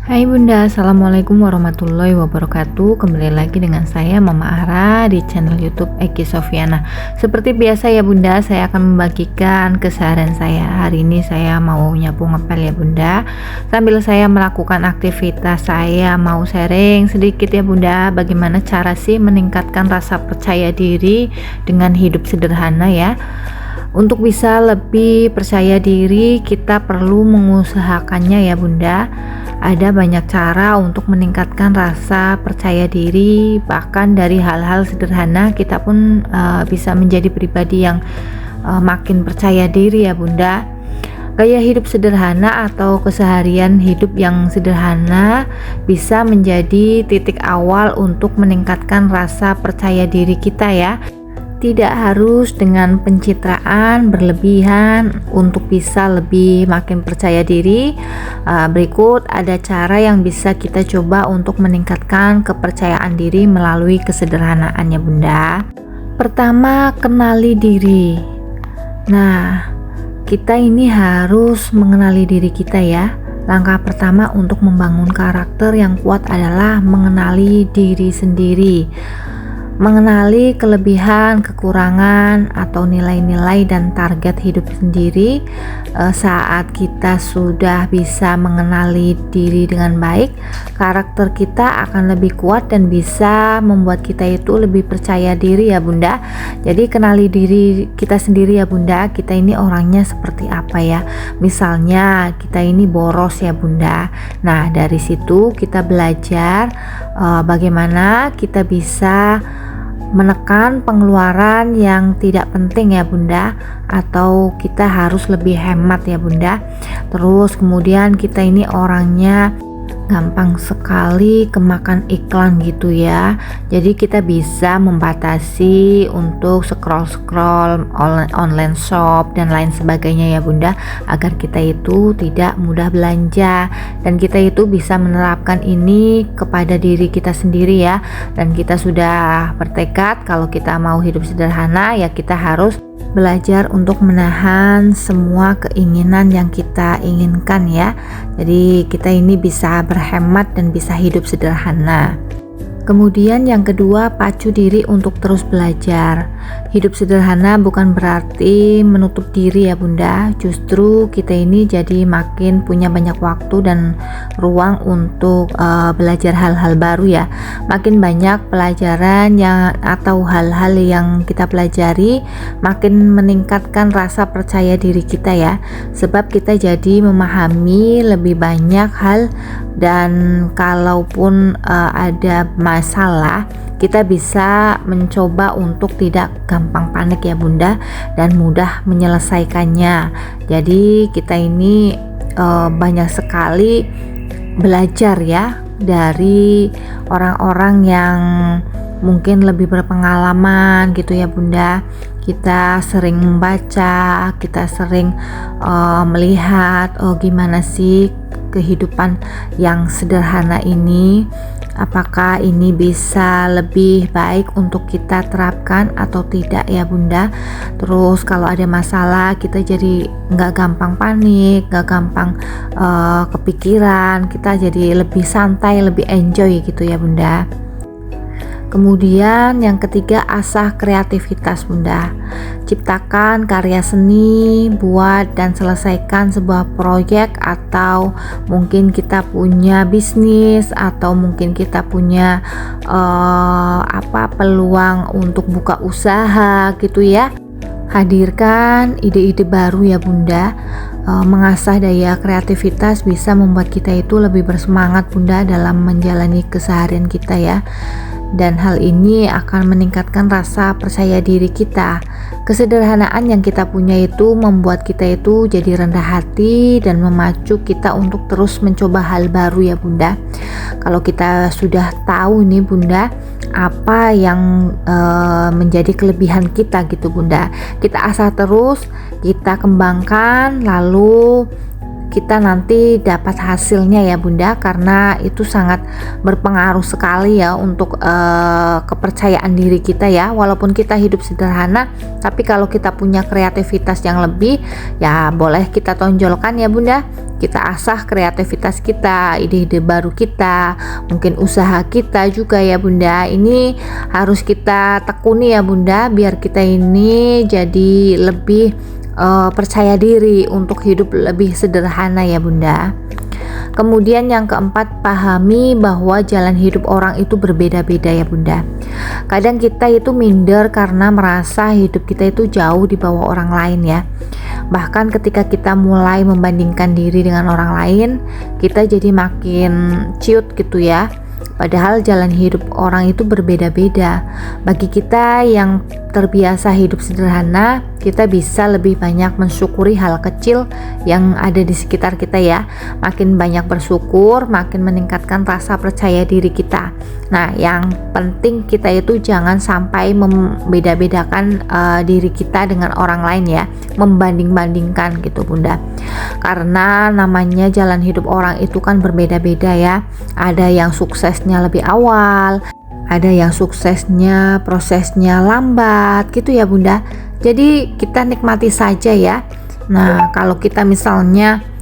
Hai Bunda, Assalamualaikum warahmatullahi wabarakatuh. Kembali lagi dengan saya Mama Ara di channel YouTube Eki Sofiana. Seperti biasa ya Bunda, saya akan membagikan keseharian saya. Hari ini saya mau nyapu ngepel ya Bunda. Sambil saya melakukan aktivitas, saya mau sharing sedikit ya Bunda, bagaimana cara sih meningkatkan rasa percaya diri dengan hidup sederhana ya. Untuk bisa lebih percaya diri, kita perlu mengusahakannya ya Bunda. Ada banyak cara untuk meningkatkan rasa percaya diri, bahkan dari hal-hal sederhana kita pun bisa menjadi pribadi yang makin percaya diri ya Bunda. Gaya hidup sederhana atau keseharian hidup yang sederhana bisa menjadi titik awal untuk meningkatkan rasa percaya diri kita ya. Tidak harus dengan pencitraan berlebihan untuk bisa lebih makin percaya diri. Berikut ada cara yang bisa kita coba untuk meningkatkan kepercayaan diri melalui kesederhanaan ya Bunda. Pertama, kenali diri. Nah, kita ini harus mengenali diri kita ya. Langkah pertama untuk membangun karakter yang kuat adalah mengenali diri sendiri. Mengenali kelebihan, kekurangan, atau nilai-nilai dan target hidup sendiri. Saat kita sudah bisa mengenali diri dengan baik, karakter kita akan lebih kuat dan bisa membuat kita itu lebih percaya diri ya Bunda. Jadi kenali diri kita sendiri ya Bunda, kita ini orangnya seperti apa ya. Misalnya kita ini boros ya Bunda. Nah, dari situ kita belajar bagaimana kita bisa menekan pengeluaran yang tidak penting ya Bunda, atau kita harus lebih hemat ya Bunda. Terus kemudian kita ini orangnya gampang sekali kemakan iklan gitu ya. Jadi kita bisa membatasi untuk scroll online shop dan lain sebagainya ya Bunda, agar kita itu tidak mudah belanja, dan kita itu bisa menerapkan ini kepada diri kita sendiri ya. Dan kita sudah bertekad kalau kita mau hidup sederhana ya, kita harus belajar untuk menahan semua keinginan yang kita inginkan ya. Jadi kita ini bisa berhemat dan bisa hidup sederhana. Kemudian yang kedua, pacu diri untuk terus belajar. Hidup sederhana bukan berarti menutup diri ya Bunda. Justru kita ini jadi makin punya banyak waktu dan ruang untuk belajar hal-hal baru ya. Makin banyak pelajaran yang atau hal-hal yang kita pelajari, makin meningkatkan rasa percaya diri kita ya. Sebab kita jadi memahami lebih banyak hal, dan kalaupun ada masalah, kita bisa mencoba untuk tidak gampang panik ya Bunda, dan mudah menyelesaikannya. Jadi kita ini banyak sekali belajar ya dari orang-orang yang mungkin lebih berpengalaman gitu ya Bunda. Kita sering membaca, kita sering melihat gimana sih kehidupan yang sederhana ini, apakah ini bisa lebih baik untuk kita terapkan atau tidak ya Bunda. Terus kalau ada masalah, kita jadi nggak gampang panik, nggak gampang kepikiran, kita jadi lebih santai, lebih enjoy gitu ya Bunda. Kemudian yang ketiga, asah kreativitas Bunda. Ciptakan karya seni, buat dan selesaikan sebuah proyek, atau mungkin kita punya bisnis, atau mungkin kita punya peluang untuk buka usaha gitu ya. Hadirkan ide-ide baru ya Bunda. Mengasah daya kreativitas bisa membuat kita itu lebih bersemangat Bunda dalam menjalani keseharian kita ya. Dan hal ini akan meningkatkan rasa percaya diri kita. Kesederhanaan yang kita punya itu membuat kita itu jadi rendah hati dan memacu kita untuk terus mencoba hal baru ya Bunda. Kalau kita sudah tahu nih Bunda, apa yang menjadi kelebihan kita gitu Bunda, kita asah terus, kita kembangkan, lalu kita nanti dapat hasilnya ya Bunda, karena itu sangat berpengaruh sekali ya untuk kepercayaan diri kita ya. Walaupun kita hidup sederhana, tapi kalau kita punya kreativitas yang lebih ya boleh kita tonjolkan ya Bunda. Kita asah kreativitas kita, ide-ide baru kita, mungkin usaha kita juga ya Bunda. Ini harus kita tekuni ya Bunda, biar kita ini jadi lebih percaya diri untuk hidup lebih sederhana ya Bunda. Kemudian yang keempat, pahami bahwa jalan hidup orang itu berbeda-beda ya Bunda. Kadang kita itu minder karena merasa hidup kita itu jauh di bawah orang lain ya. Bahkan ketika kita mulai membandingkan diri dengan orang lain, kita jadi makin ciut gitu ya. Padahal jalan hidup orang itu berbeda-beda. Bagi kita yang terbiasa hidup sederhana, kita bisa lebih banyak mensyukuri hal kecil yang ada di sekitar kita ya. Makin banyak bersyukur, makin meningkatkan rasa percaya diri kita. Nah, yang penting kita itu jangan sampai membeda-bedakan diri kita dengan orang lain ya, membanding-bandingkan gitu Bunda. Karena namanya jalan hidup orang itu kan berbeda-beda ya. Ada yang suksesnya lebih awal, ada yang suksesnya prosesnya lambat gitu ya Bunda. Jadi kita nikmati saja ya. Nah, kalau kita misalnya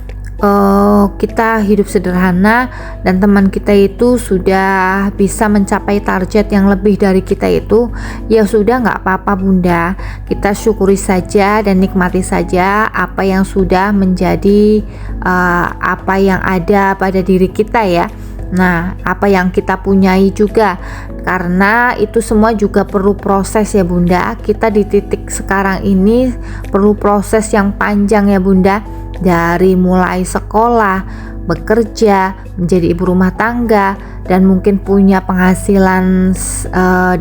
kita hidup sederhana dan teman kita itu sudah bisa mencapai target yang lebih dari kita itu, ya sudah, nggak apa-apa Bunda. Kita syukuri saja dan nikmati saja apa yang sudah menjadi apa yang ada pada diri kita ya. Nah, apa yang kita punyai juga, karena itu semua juga perlu proses ya Bunda. Kita di titik sekarang ini perlu proses yang panjang ya Bunda, dari mulai sekolah, bekerja, menjadi ibu rumah tangga, dan mungkin punya penghasilan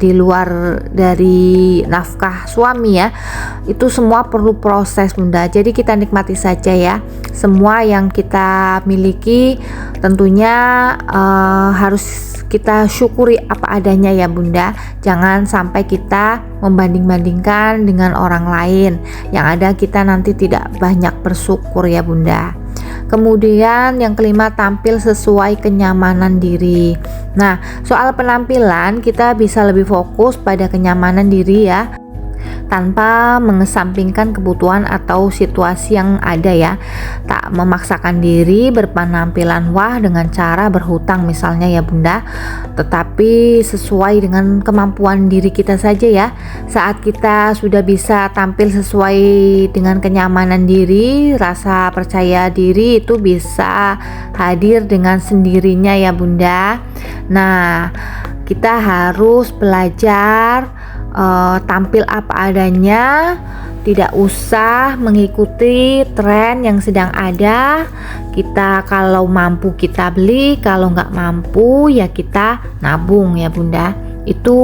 di luar dari nafkah suami ya. Itu semua perlu proses Bunda. Jadi kita nikmati saja ya. Semua yang kita miliki tentunya harus kita syukuri apa adanya ya Bunda. Jangan sampai kita membanding-bandingkan dengan orang lain. Yang ada kita nanti tidak banyak bersyukur ya Bunda. Kemudian yang kelima, tampil sesuai kenyamanan diri. Nah, soal penampilan kita bisa lebih fokus pada kenyamanan diri ya, tanpa mengesampingkan kebutuhan atau situasi yang ada ya. Tak memaksakan diri berpenampilan wah dengan cara berhutang misalnya ya Bunda, tetapi sesuai dengan kemampuan diri kita saja ya. Saat kita sudah bisa tampil sesuai dengan kenyamanan diri, rasa percaya diri itu bisa hadir dengan sendirinya ya Bunda. Nah, kita harus belajar tampil apa adanya, tidak usah mengikuti tren yang sedang ada. Kita kalau mampu kita beli, kalau nggak mampu ya kita nabung ya Bunda. Itu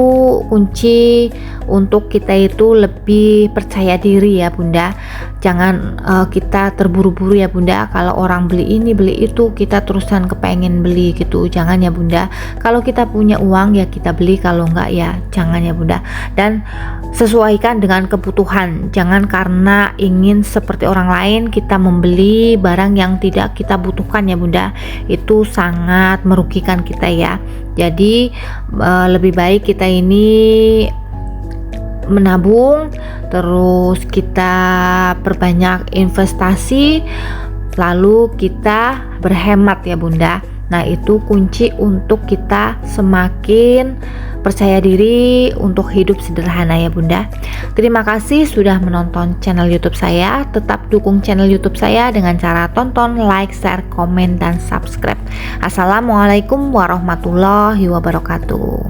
kunci untuk kita itu lebih percaya diri ya Bunda. Jangan kita terburu-buru ya Bunda. Kalau orang beli ini beli itu, kita terusan kepengen beli gitu. Jangan ya Bunda. Kalau kita punya uang ya kita beli, kalau enggak ya jangan ya Bunda. Dan sesuaikan dengan kebutuhan. Jangan karena ingin seperti orang lain kita membeli barang yang tidak kita butuhkan ya Bunda. Itu sangat merugikan kita ya. Jadi lebih baik kita ini menabung, terus kita perbanyak investasi, lalu kita berhemat ya Bunda. Nah, itu kunci untuk kita semakin percaya diri untuk hidup sederhana ya Bunda. Terima kasih sudah menonton channel YouTube saya. Tetap dukung channel YouTube saya dengan cara tonton, like, share, komen, dan subscribe. Assalamualaikum warahmatullahi wabarakatuh.